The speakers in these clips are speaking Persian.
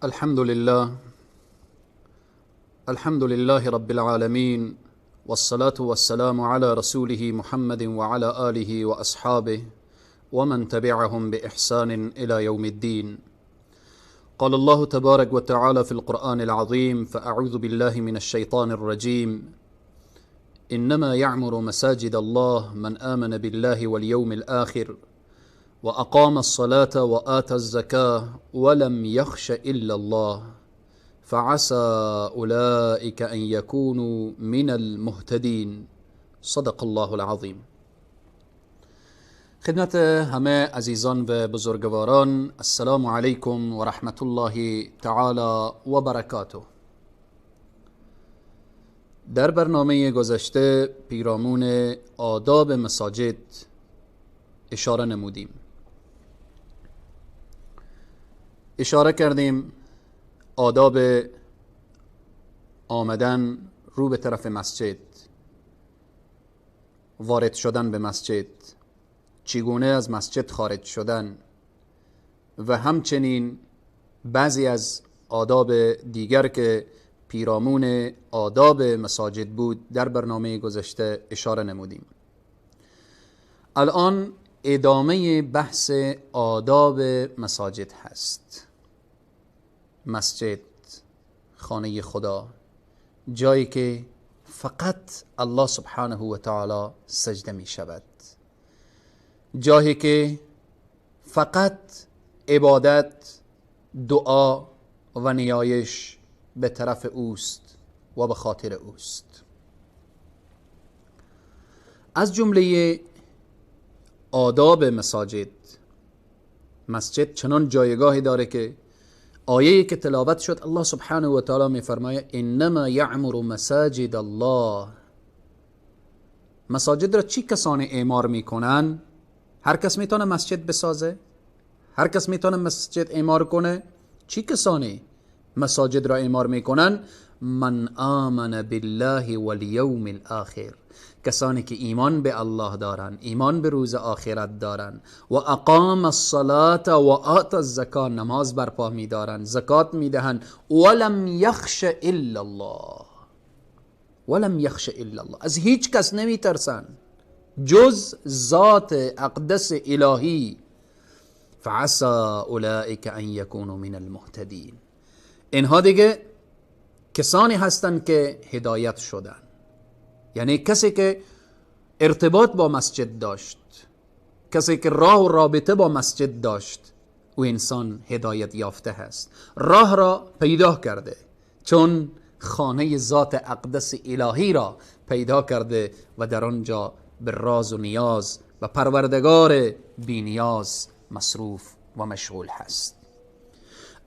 الحمد لله رب العالمين، والصلاة والسلام على رسوله محمد وعلى آله وأصحابه ومن تبعهم بإحسان إلى يوم الدين. قال الله تبارك وتعالى في القرآن العظيم: فأعوذ بالله من الشيطان الرجيم. إنما يعمر مساجد الله من آمن بالله واليوم الآخر وأقام الصلاة وآتى الزكاة ولم يخش إلا الله فعسى أولئك أن يكونوا من المهتدين. صدق الله العظيم. خدمت همه عزیزان و بزرگواران، السلام علیکم و رحمت الله تعالی و برکاته. در برنامه گذشته پیرامون آداب مساجد اشاره نمودیم. اشاره کردیم آداب آمدن رو به طرف مسجد، وارد شدن به مسجد، چگونه از مسجد خارج شدن و همچنین بعضی از آداب دیگر که پیرامون آداب مساجد بود در برنامه گذشته اشاره نمودیم. الان ادامه بحث آداب مساجد هست. مسجد، خانه خدا، جایی که فقط الله سبحانه و تعالی سجده می شود، جایی که فقط عبادت، دعا و نیایش به طرف اوست و به خاطر اوست. از جمله آداب مساجد، مسجد چنان جایگاهی داره که آیه‌ای که تلاوت شد الله سبحانه و تعالی می‌فرماید انما یعمر مساجد الله. مساجد را چی کسانی اعمار میکنن؟ هر کس میتونه مسجد بسازه؟ هر کس میتونه مسجد اعمار کنه؟ چی کسانی مساجد را اعمار میکنن؟ من آمن بالله والیوم الاخر، کسانی که ایمان به الله دارن، ایمان به روز آخرت دارن، و اقام الصلاة و آت الزکات، نماز برپا میدارن، زکات میدهن، ولم یخش الا الله، ولم یخش الا الله، از هیچ کس نمیترسن جز ذات اقدس الهی. فعسى اولئک ان یکونوا من المهتدین. اینها دیگه کسانی هستند که هدایت شدن، یعنی کسی که ارتباط با مسجد داشت، کسی که راه و رابطه با مسجد داشت، او انسان هدایت یافته هست، راه را پیدا کرده، چون خانه ذات اقدس الهی را پیدا کرده و در آنجا به راز و نیاز و پروردگار بی نیاز مصروف و مشغول هست.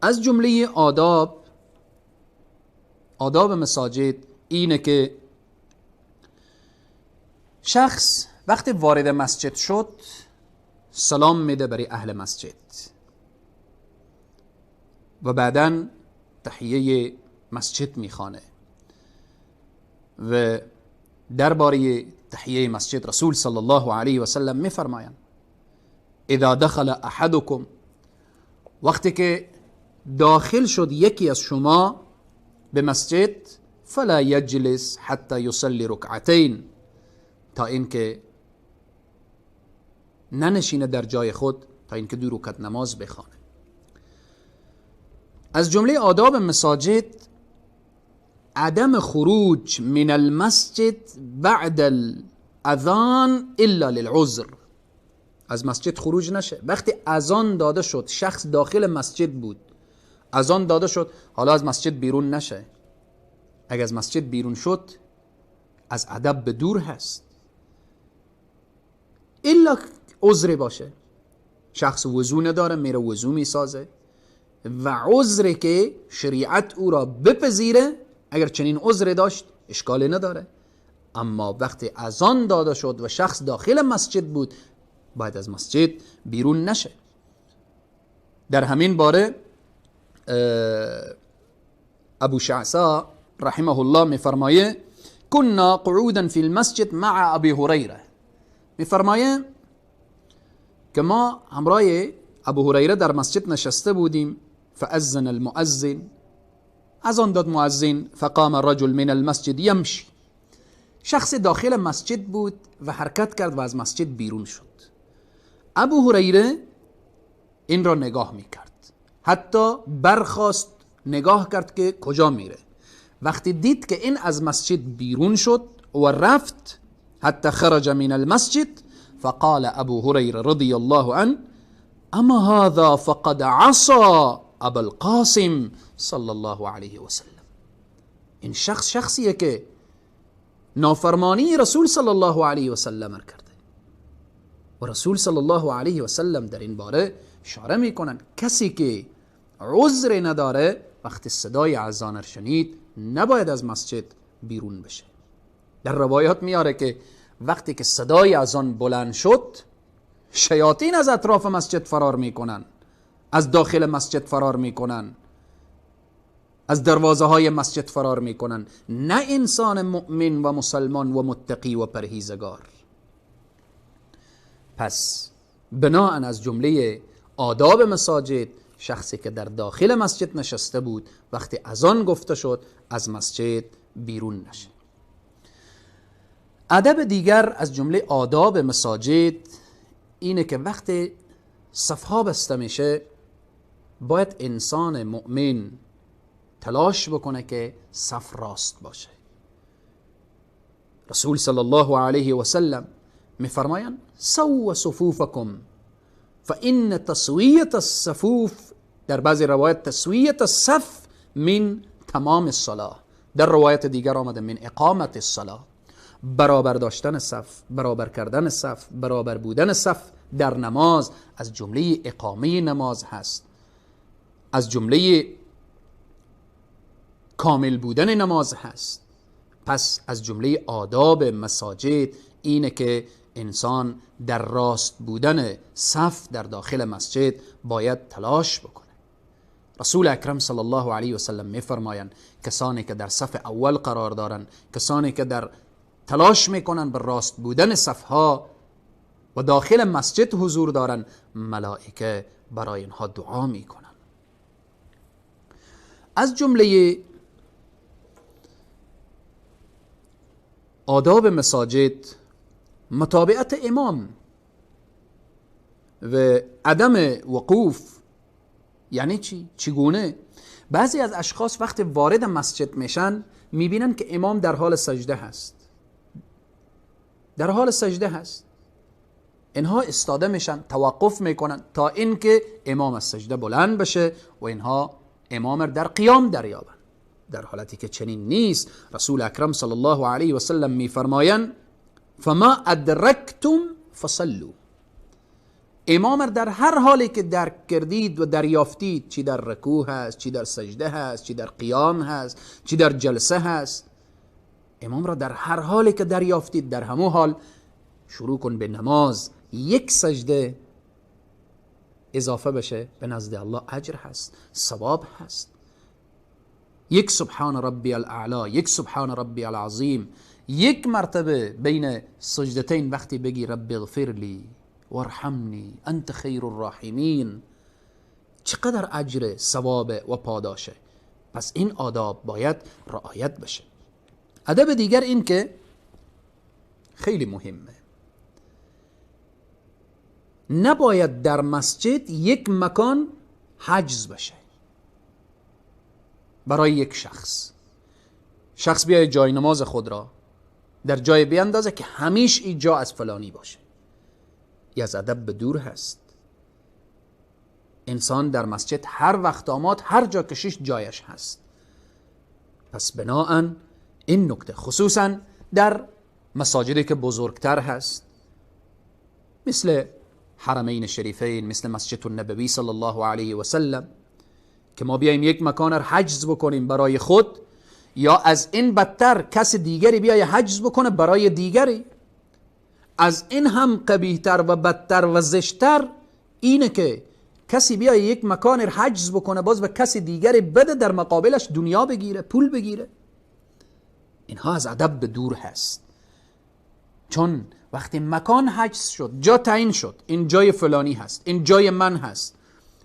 از جمله آداب مساجد اینه که شخص وقتی وارد مسجد شد سلام میده برای اهل مسجد و بعداً تحیه مسجد میخوانه. و درباره تحیه مسجد رسول صلی الله علیه و سلم میفرمایند اذا دخل احدکم، وقتی که داخل شد یکی از شما به مسجد، فلا یجلس حتی یصلی رکعتین، تا اینکه ننشینه در جای خود تا اینکه 2 رکعت نماز بخوانه. از جمله آداب مساجد عدم خروج من المسجد بعد الاذان الا للعذر. از مسجد خروج نشه. وقتی اذان داده شد، شخص داخل مسجد بود، اذان داده شد، حالا از مسجد بیرون نشه. اگر از مسجد بیرون شد از ادب به دور هست، الا عذر باشه. شخص وضو نداره، میره وضو میسازه و عذری که شریعت او را بپذیره، اگر چنین عذر داشت اشکالی نداره. اما وقتی اذان داده شد و شخص داخل مسجد بود، باید از مسجد بیرون نشه. در همین باره ابو شعثا رحمه الله میفرمایه كنا قعودا في المسجد مع ابي هريره. میفرمایه که ما همراه ابو هریره در مسجد نشسته بودیم. فأذن المؤذن، از آن داد مؤذن، فقام رجل من المسجد یمشی، شخص داخل مسجد بود و حرکت کرد و از مسجد بیرون شد. ابو هریره این را نگاه میکرد، حتی برخاست نگاه کرد که کجا میره. وقتی دید که این از مسجد بیرون شد و رفت، حتی خرج من المسجد، فقال ابو هریره رضی الله عنه اما هذا فقد عصى ابا القاسم صلی الله علیه و سلم. این شخصیه که نافرمانی رسول صلی الله علیه و سلم کرده و رسول صلی الله علیه و سلم در این باره اشاره میکنن کسی که عذر نداره وقتی صدای اذان را شنید نباید از مسجد بیرون بشه. در روایات میاره که وقتی که صدای اذان بلند شد، شیاطین از اطراف مسجد فرار میکنن، از داخل مسجد فرار میکنن، از دروازه های مسجد فرار میکنن، نه انسان مؤمن و مسلمان و متقی و پرهیزگار. پس بناهن از جمله آداب مساجد، شخصی که در داخل مسجد نشسته بود وقتی اذان گفته شد از مسجد بیرون نشه. ادب دیگر از جمله آداب مساجد اینه که وقتی صفها بسته میشه باید انسان مؤمن تلاش بکنه که صف راست باشه. رسول صلی الله علیه و سلم میفرمایند سو صفوفکم فإن تسویة الصفوف، در بعضی روایت تسویة الصف من تمام الصلاة، در روایت دیگر آمده من اقامت الصلاة. برابر داشتن صف، برابر کردن صف، برابر بودن صف در نماز از جمله اقامه نماز هست، از جمله کامل بودن نماز هست. پس از جمله آداب مساجد اینه که انسان در راست بودن صف در داخل مسجد باید تلاش بکنه. رسول اکرم صلی الله علیه و سلم میفرمایند کسانی که در صف اول قرار دارن، کسانی که در تلاش میکنن به راست بودن صفها و داخل مسجد حضور دارن، ملائکه برای اینها دعا میکنن. از جمله آداب مساجد متابعت امام و عدم وقوف. یعنی چی؟ چگونه؟ بعضی از اشخاص وقتی وارد مسجد میشن میبینن که امام در حال سجده هست، در حال سجده هست، اینها استاده میشن، توقف میکنن تا اینکه امام از سجده بلند بشه و اینها امام در قیام دریابن، در حالتی که چنین نیست. رسول اکرم صلی الله علیه و سلم میفرمایند فما ادرکتم فصلوا، امام در هر حالی که درک کردید و دریافتید، چی در رکوع هست، چی در سجده هست، چی در قیام هست، چی در جلسه هست، امام را در هر حالی که دریافتید در همون حال شروع کن به نماز. یک سجده اضافه بشه به نزد الله اجر هست، ثواب هست. یک سبحان ربی الاعلی، یک سبحان ربی العظیم، یک مرتبه بین سجدتین وقتی بگی رب اغفر لی وارحمنی انت خیر الراحمین، چقدر اجر، ثواب و پاداشه. پس این آداب باید رعایت بشه. ادب دیگر این که خیلی مهمه، نباید در مسجد یک مکان حجز بشه برای یک شخص بیای جای نماز خود را در جای بیاندازه که همیشه این جا از فلانی باشه. یه از ادب به دور هست. انسان در مسجد هر وقت آمد هر جا کشیش جایش هست. پس بناهن این نکته خصوصا در مساجدی که بزرگتر هست مثل حرمین شریفین، مثل مسجد النبوی صلی الله علیه و سلم، که ما بیایم یک مکان را حجز بکنیم برای خود، یا از این بدتر کس دیگری بیای حجز بکنه برای دیگری. از این هم قبیحتر و بدتر و زشتر اینه که کسی بیای یک مکان را حجز بکنه باز به کسی دیگری بده، در مقابلش دنیا بگیره، پول بگیره. اینها از ادب به دور هست. چون وقتی مکان حجز شد، جا تعیین شد، این جای فلانی هست، این جای من هست،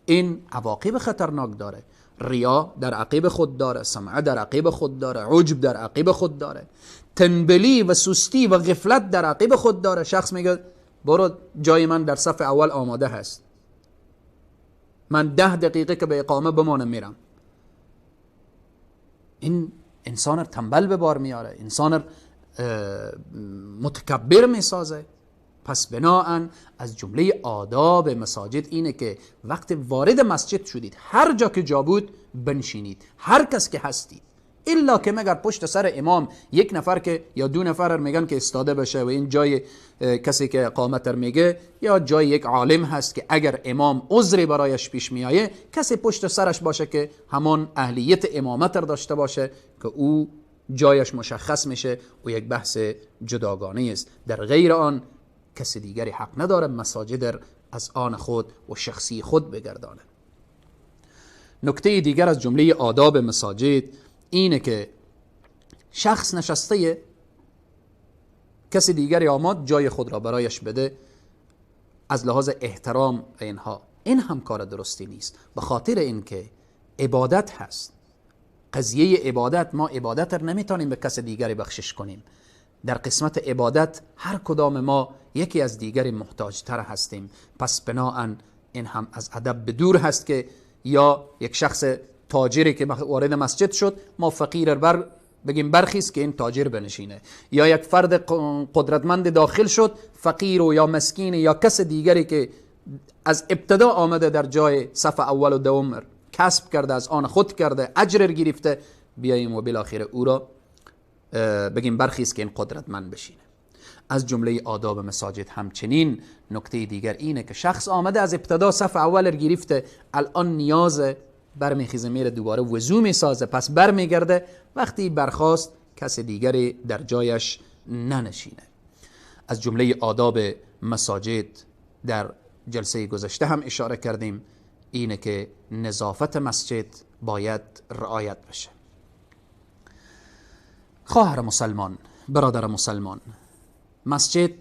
این عواقب خطرناک داره. ریا در عقیب خود داره، سمعه در عقیب خود داره، عجب در عقیب خود داره، تنبلی و سستی و غفلت در عقیب خود داره. شخص میگه برو جای من در صف اول آماده هست، من 10 دقیقه که به اقامه بمانم میرم. این انسان رو تنبل به بار میاره، انسان رو متکبر میسازه. پس بناهن از جمله آداب مساجد اینه که وقتی وارد مسجد شدید هر جا که جا بود بنشینید، هر کس که هستید، الا که مگر پشت سر امام یک نفر که یا 2 نفر میگن که استاده بشه و این جای کسی که اقامت میگه یا جای یک عالم هست که اگر امام عذری برایش پیش میایه کسی پشت سرش باشه که همان اهلیت امامت داشته باشه که او جایش مشخص میشه و یک بحث جداگانه است. در غیر آن کسی دیگری حق نداره مساجد از آن خود و شخصی خود بگردانه. نکته دیگر از جمله آداب مساجد اینه که شخص نشسته، کسی دیگری آمد جای خود را برایش بده از لحاظ احترام اینها، این هم کار درستی نیست. به خاطر اینکه عبادت هست، قضیه عبادت، ما عبادت را نمیتونیم به کسی دیگری بخشش کنیم. در قسمت عبادت هر کدام ما یکی از دیگری محتاج تر هستیم. پس بناهن این هم از ادب به دور هست که یا یک شخص تاجری که وارد مسجد شد ما فقیر بر بگیم برخیز که این تاجر بنشینه، یا یک فرد قدرتمند داخل شد فقیر و یا مسکین یا کس دیگری که از ابتدا آمده در جای صف اول و دوم کسب کرده، از آن خود کرده، اجر گرفته، بیاییم و بالاخره او را بگیم برخیز که این قدرتمند بشینه. از جمله آداب مساجد همچنین نکته دیگر اینه که شخص آمده از ابتدا صف اول گرفته، الان نیاز برمیخیزه میره دوباره وضو میسازه، پس برمیگرده، وقتی برخاست کس دیگری در جایش ننشینه. از جمله آداب مساجد در جلسه گذشته هم اشاره کردیم اینه که نظافت مسجد باید رعایت بشه. خواهر مسلمان، برادر مسلمان، مسجد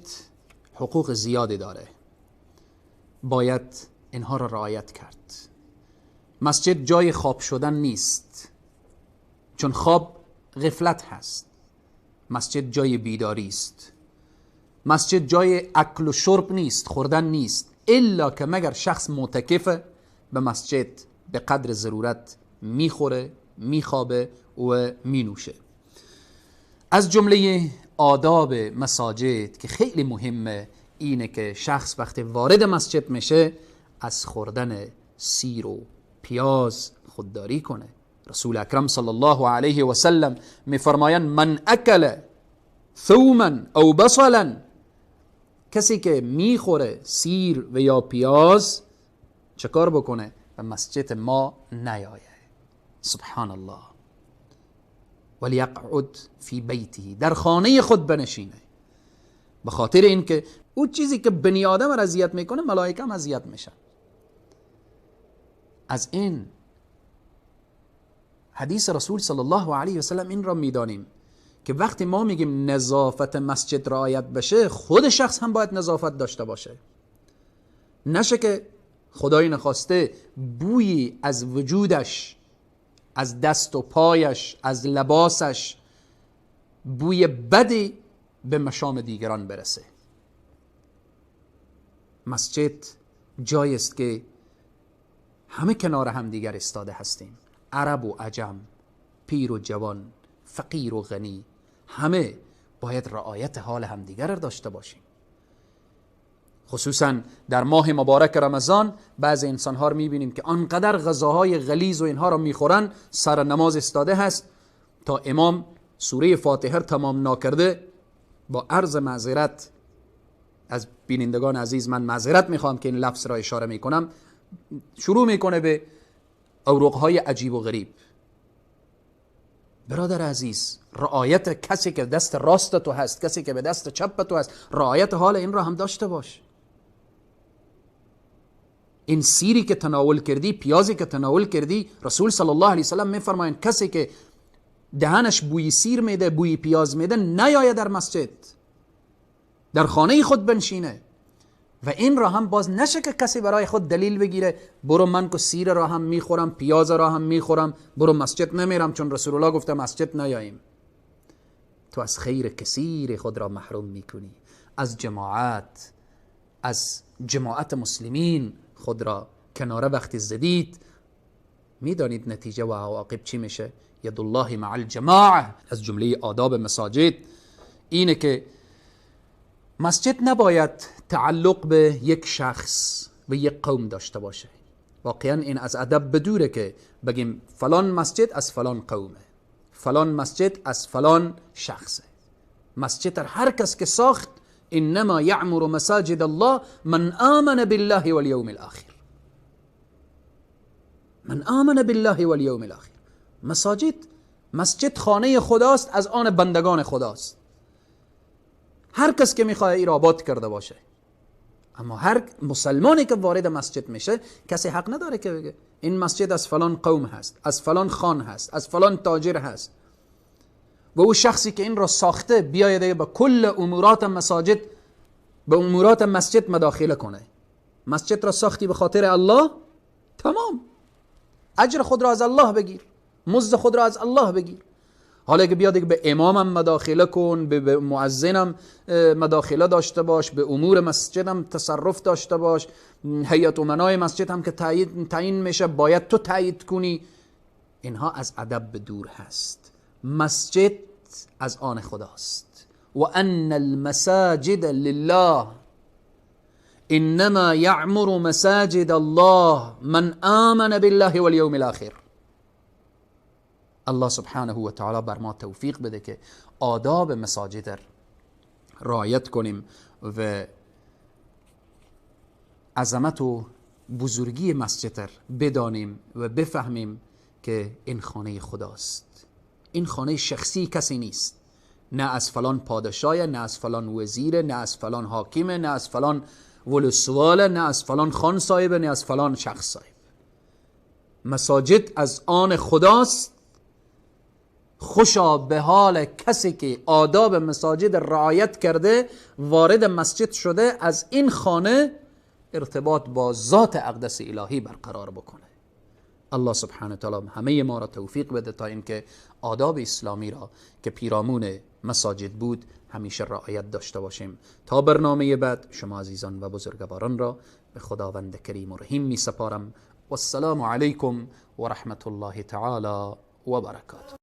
حقوق زیادی داره، باید اینها را رعایت کرد. مسجد جای خواب شدن نیست، چون خواب غفلت هست. مسجد جای بیداری است. مسجد جای اکل و شرب نیست، خوردن نیست، الا که مگر شخص معتکف به مسجد به قدر ضرورت میخوره، میخوابه و مینوشه. از جمله آداب مساجد که خیلی مهمه اینه که شخص وقتی وارد مسجد میشه از خوردن سیر و پیاز خودداری کنه. رسول اکرم صلی الله علیه و سلم میفرمایند من اکل ثوما او بصلا، کسی که میخوره سیر و یا پیاز چه کار بکنه؟ به مسجد ما نیایه. سبحان الله. ولیقعد فی بیته، در خانه خود بنشینه. به خاطر اینکه اون چیزی که بنی آدم را اذیت میکنه ملائکه هم اذیت میشن. از این حدیث رسول صلی الله علیه و سلم این را میدانیم که وقتی ما میگیم نظافت مسجد رعایت بشه، خود شخص هم باید نظافت داشته باشه. نشه که خدای نخواسته بویی از وجودش، از دست و پایش، از لباسش بوی بدی به مشام دیگران برسه. مسجد جایی است که همه کنار هم دیگر استاده هستیم، عرب و عجم، پیر و جوان، فقیر و غنی، همه باید رعایت حال همدیگر را داشته باشیم. خصوصا در ماه مبارک رمضان بعضی انسان‌ها رو می‌بینیم که آنقدر غذاهای غلیظ و اینها رو می‌خورن، سر نماز استاده هست تا امام سوره فاتحه تمام نکرده، با عرض معذرت از بینندگان عزیز، من معذرت می‌خوام که این لفظ را اشاره می‌کنم، شروع می‌کنه به اوراق‌های عجیب و غریب. برادر عزیز، رعایت کسی که دست راست تو هست، کسی که به دست چپ تو هست، رعایت حال این را هم داشته باش. این سیری که تناول کردی، پیازی که تناول کردی، رسول صلی الله علیه وسلم میفرمایند کسی که دهنش بوی سیر میده، بوی پیاز میده، نیاید در مسجد، در خانه خود بنشینه. و این را هم باز نشه که کسی برای خود دلیل بگیره برو من که سیر را هم میخورم، پیاز را هم میخورم، برو مسجد نمیرم چون رسول الله گفته مسجد نیاییم. تو از خیر کثیر خود را محروم میکنی، از جماعت مسلمین خود را کناره وقتی زدید. میدانید نتیجه و عواقب چی میشه؟ ید الله مع الجماعه. از جمله آداب مساجد اینه که مسجد نباید تعلق به یک شخص و یک قوم داشته باشه. واقعا این از ادب بدوره که بگیم فلان مسجد از فلان قومه، فلان مسجد از فلان شخصه. مسجد هر کس که ساخت انما یعمر مساجد الله من آمن بالله والیوم الاخر. من آمن بالله والیوم الاخر. مسجد خانه خداست، از آن بندگان خداست. هر کس که میخواد این را آباد کرده باشه. اما هر مسلمانی که وارد مسجد میشه کسی حق نداره که بگه این مسجد از فلان قوم هست، از فلان خان هست، از فلان تاجر هست. و او شخصی که این را ساخته بیاید به کل امورات مساجد، به امورات مسجد مداخله کنه. مسجد را ساختی به خاطر الله، تمام، اجر خود را از الله بگیر، مزد خود را از الله بگیر. حالا که بیاد به امامم مداخله کن، به مؤذنم مداخله داشته باش، به امور مسجدم تصرف داشته باش، هیئت امنای مسجد هم که تعیین میشه باید تو تایید کنی، اینها از ادب به دور هست. مسجد از آن خداست. و ان المساجد لله انما یعمر مساجد الله من آمن بالله والیوم الاخر. الله سبحانه و تعالی بر ما توفیق بده که آداب مساجد رعایت کنیم و عظمت و بزرگی مسجد بدانیم و بفهمیم که این خانه خداست. این خانه شخصی کسی نیست، نه از فلان پادشاه، نه از فلان وزیر، نه از فلان حاکم، نه از فلان ولسواله، نه از فلان خان صاحب، نه از فلان شخص صاحب. مساجد از آن خداست. خوشا به حال کسی که آداب مساجد رعایت کرده، وارد مسجد شده، از این خانه ارتباط با ذات اقدس الهی برقرار بکنه. الله سبحانه تعالی همه ما را توفیق بده تا اینکه آداب اسلامی را که پیرامون مساجد بود همیشه رعایت داشته باشیم. تا برنامه بعد شما عزیزان و بزرگواران را به خداوند کریم و رحیم می سپارم. والسلام علیکم و رحمت الله تعالی و برکاته.